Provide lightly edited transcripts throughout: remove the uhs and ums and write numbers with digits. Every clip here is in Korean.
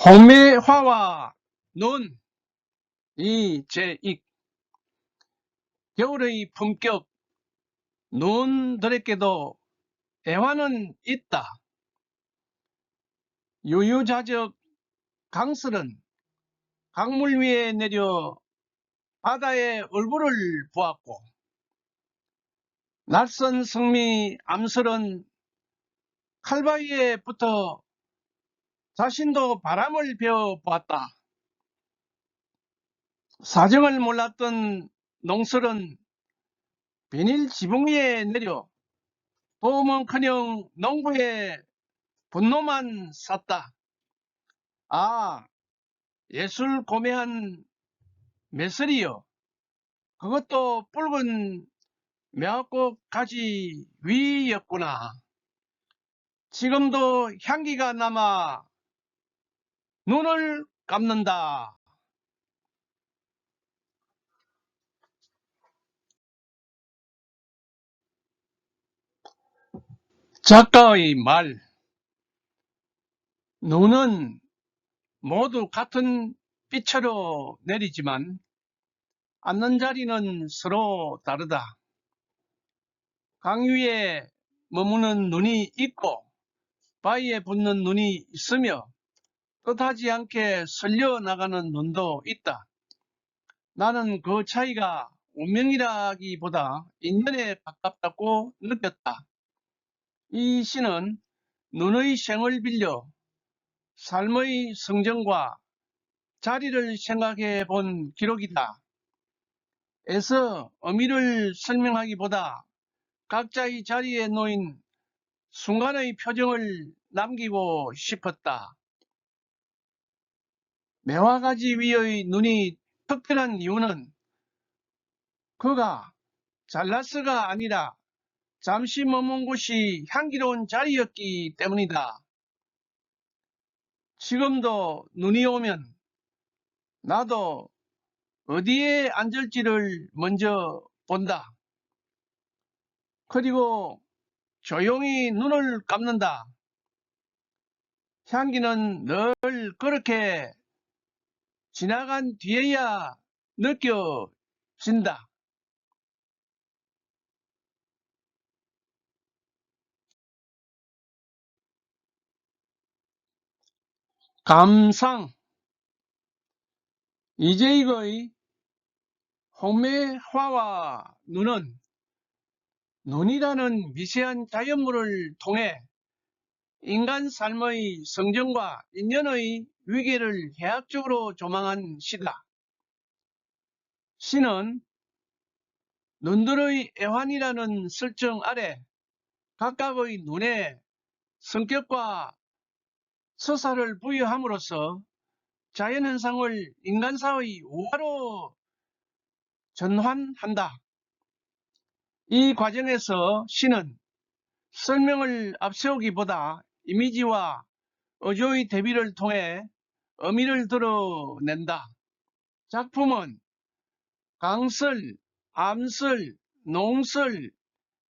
홍매화와 논, 이 제2 겨울의 품격, 논들에게도 애환은 있다. 유유자적 강설은 강물 위에 내려 바다의 얼굴을 보았고, 낯선 성미 암설은 칼바위에 붙어 자신도 바람을 베어 보았다. 사정을 몰랐던 농설은 비닐 지붕 위에 내려 도움은커녕 농부의 분노만 샀다. 아, 예술 고매한 매설이여. 그것도 붉은 매화꽃 가지 위였구나. 지금도 향기가 남아 눈을 감는다. 작가의 말. 눈은 모두 같은 빛으로 내리지만 앉는 자리는 서로 다르다. 강 위에 머무는 눈이 있고 바위에 붙는 눈이 있으며 뜻하지 않게 설려 나가는 눈도 있다. 나는 그 차이가 운명이라기보다 인연에 가깝다고 느꼈다. 이 시는 눈의 생을 빌려 삶의 성정과 자리를 생각해 본 기록이다. 애써 의미를 설명하기보다 각자의 자리에 놓인 순간의 표정을 남기고 싶었다. 매화가지 위의 눈이 특별한 이유는 그가 잘났어가 아니라 잠시 머문 곳이 향기로운 자리였기 때문이다. 지금도 눈이 오면 나도 어디에 앉을지를 먼저 본다. 그리고 조용히 눈을 감는다. 향기는 늘 그렇게 지나간 뒤에야 느껴진다. 감상. 이재익의 홍매화와 눈은 눈이라는 미세한 자연물을 통해 인간 삶의 성정과 인연의 위계를 해학적으로 조망한 시다. 시는 눈들의 애환이라는 설정 아래 각각의 눈에 성격과 서사를 부여함으로써 자연현상을 인간사의 우화로 전환한다. 이 과정에서 시는 설명을 앞세우기보다 이미지와 어조의 대비를 통해 의미를 드러낸다. 작품은 강설, 암설, 농설,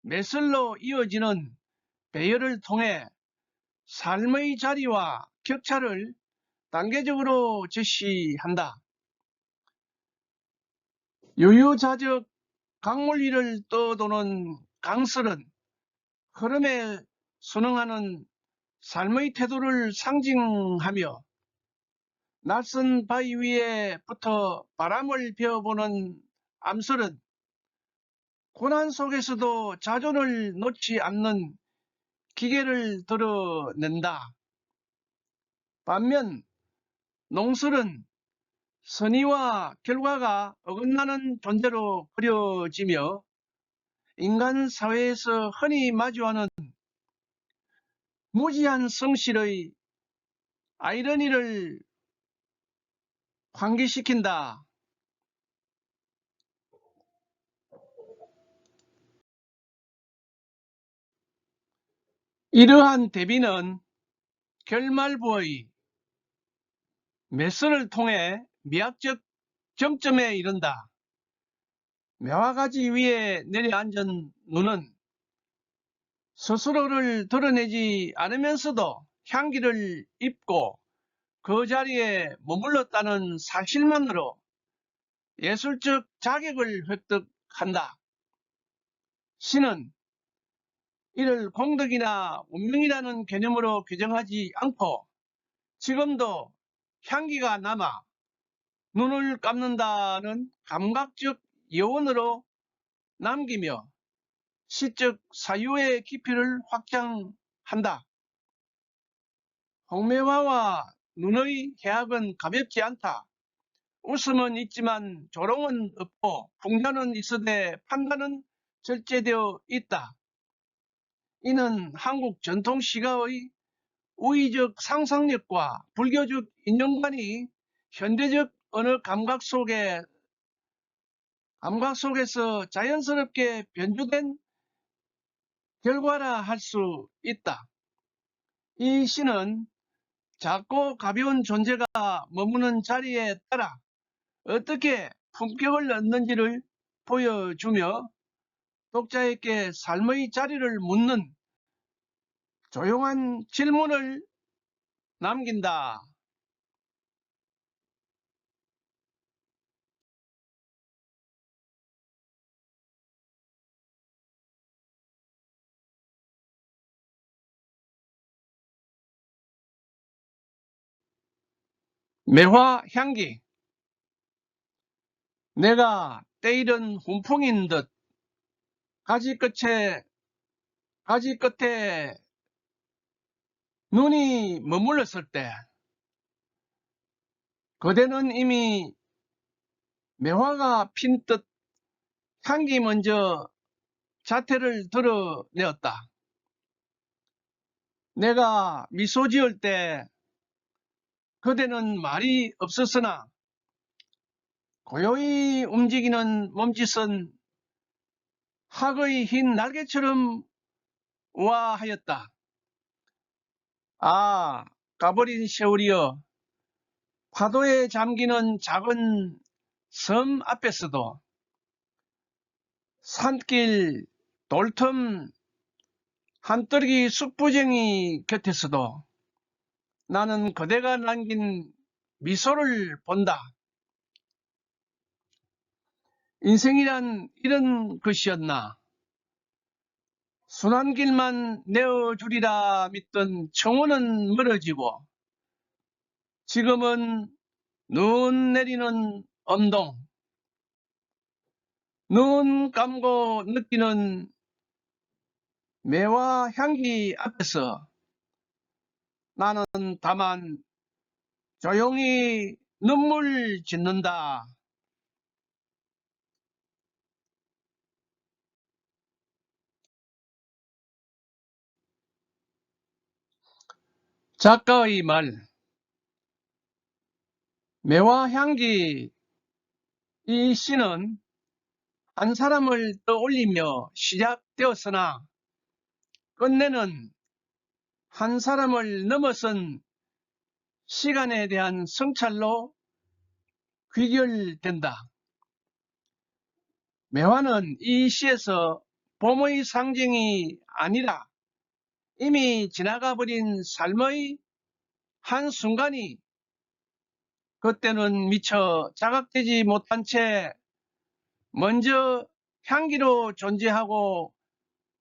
매설로 이어지는 배열을 통해 삶의 자리와 격차를 단계적으로 제시한다. 유유자적 강물 위를 떠도는 강설은 흐름에 순응하는 삶의 태도를 상징하며 낯선 바위 위에 붙어 바람을 베어보는 암설은 고난 속에서도 자존을 놓지 않는 기계를 드러낸다. 반면 농설은 선의와 결과가 어긋나는 존재로 그려지며 인간 사회에서 흔히 마주하는 무지한 성실의 아이러니를 환기시킨다. 이러한 대비는 결말부의 매설을 통해 미학적 정점에 이른다. 매화가지 위에 내려앉은 눈은 스스로를 드러내지 않으면서도 향기를 입고 그 자리에 머물렀다는 사실만으로 예술적 자격을 획득한다. 시는 이를 공덕이나 운명이라는 개념으로 규정하지 않고 지금도 향기가 남아 눈을 감는다는 감각적 여운으로 남기며 시적 사유의 깊이를 확장한다. 홍매화와 눈의 해악은 가볍지 않다. 웃음은 있지만 조롱은 없고 풍자는 있으되 판단은 절제되어 있다. 이는 한국 전통 시가의 우의적 상상력과 불교적 인연관이 현대적 언어 감각 속에서 자연스럽게 변주된 결과라 할 수 있다. 이 시는 작고 가벼운 존재가 머무는 자리에 따라 어떻게 품격을 얻는지를 보여주며 독자에게 삶의 자리를 묻는 조용한 질문을 남긴다. 매화 향기. 내가 때이른 훈풍인 듯 가지 끝에 눈이 머물렀을 때 그대는 이미 매화가 핀 듯 향기 먼저 자태를 드러내었다. 내가 미소 지을 때 그대는 말이 없었으나 고요히 움직이는 몸짓은 학의 흰 날개처럼 우아하였다. 아, 가버린 세월이여. 파도에 잠기는 작은 섬 앞에서도 산길 돌틈 한떨기 숙부쟁이 곁에서도 나는 그대가 남긴 미소를 본다. 인생이란 이런 것이었나. 순한 길만 내어주리라 믿던 청혼은 멀어지고 지금은 눈 내리는 언동, 눈 감고 느끼는 매화 향기 앞에서 나는 다만 조용히 눈물 짓는다. 작가의 말. 매화 향기. 이 시는 한 사람을 떠올리며 시작되었으나 끝내는 한 사람을 넘어선 시간에 대한 성찰로 귀결된다. 매화는 이 시에서 봄의 상징이 아니라 이미 지나가 버린 삶의 한순간이 그때는 미처 자각되지 못한 채 먼저 향기로 존재하고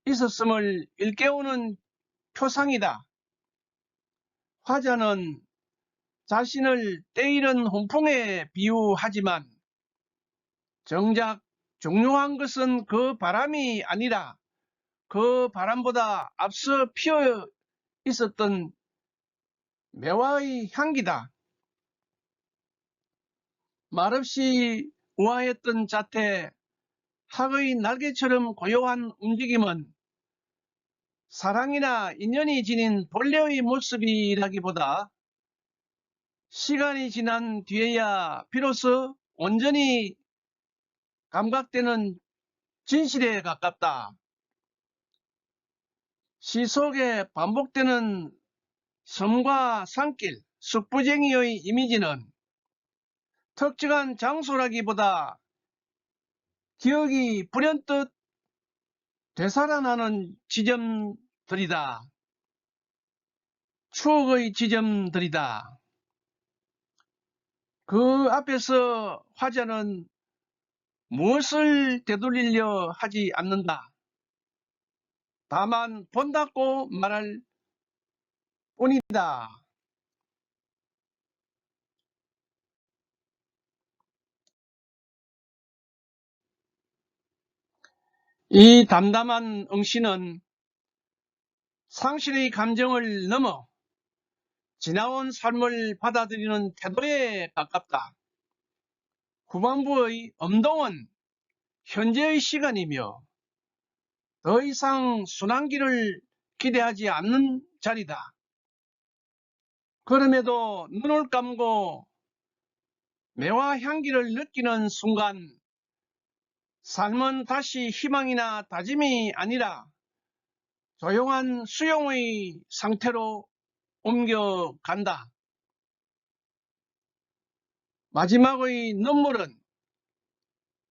있었음을 일깨우는 표상이다. 화자는 자신을 때이른 훈풍에 비유하지만 정작 중요한 것은 그 바람이 아니라 그 바람보다 앞서 피어 있었던 매화의 향기다. 말없이 우아했던 자태, 학의 날개처럼 고요한 움직임은 사랑이나 인연이 지닌 본래의 모습이라기보다 시간이 지난 뒤에야 비로소 온전히 감각되는 진실에 가깝다. 시 속에 반복되는 섬과 산길, 숙부쟁이의 이미지는 특정한 장소라기보다 기억이 불현듯 되살아나는 지점들이다. 추억의 지점들이다. 그 앞에서 화자는 무엇을 되돌리려 하지 않는다. 다만 본다고 말할 뿐이다. 이 담담한 응시는 상실의 감정을 넘어 지나온 삶을 받아들이는 태도에 가깝다. 후반부의 엄동은 현재의 시간이며 더 이상 순환기를 기대하지 않는 자리다. 그럼에도 눈을 감고 매화 향기를 느끼는 순간 삶은 다시 희망이나 다짐이 아니라 조용한 수용의 상태로 옮겨간다. 마지막의 눈물은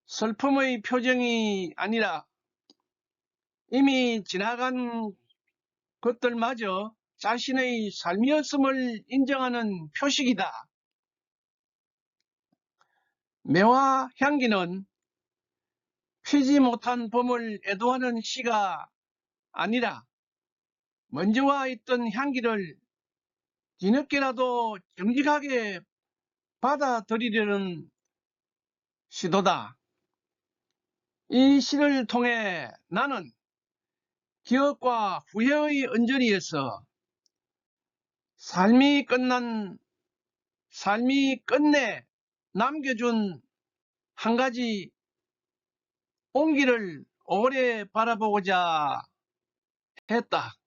슬픔의 표정이 아니라 이미 지나간 것들마저 자신의 삶이었음을 인정하는 표식이다. 매화 향기는 피지 못한 봄을 애도하는 시가 아니라 먼저 와 있던 향기를 뒤늦게라도 정직하게 받아들이려는 시도다. 이 시를 통해 나는 기억과 후회의 언저리에서 삶이 끝내 남겨준 한 가지 온기를 오래 바라보고자 했다.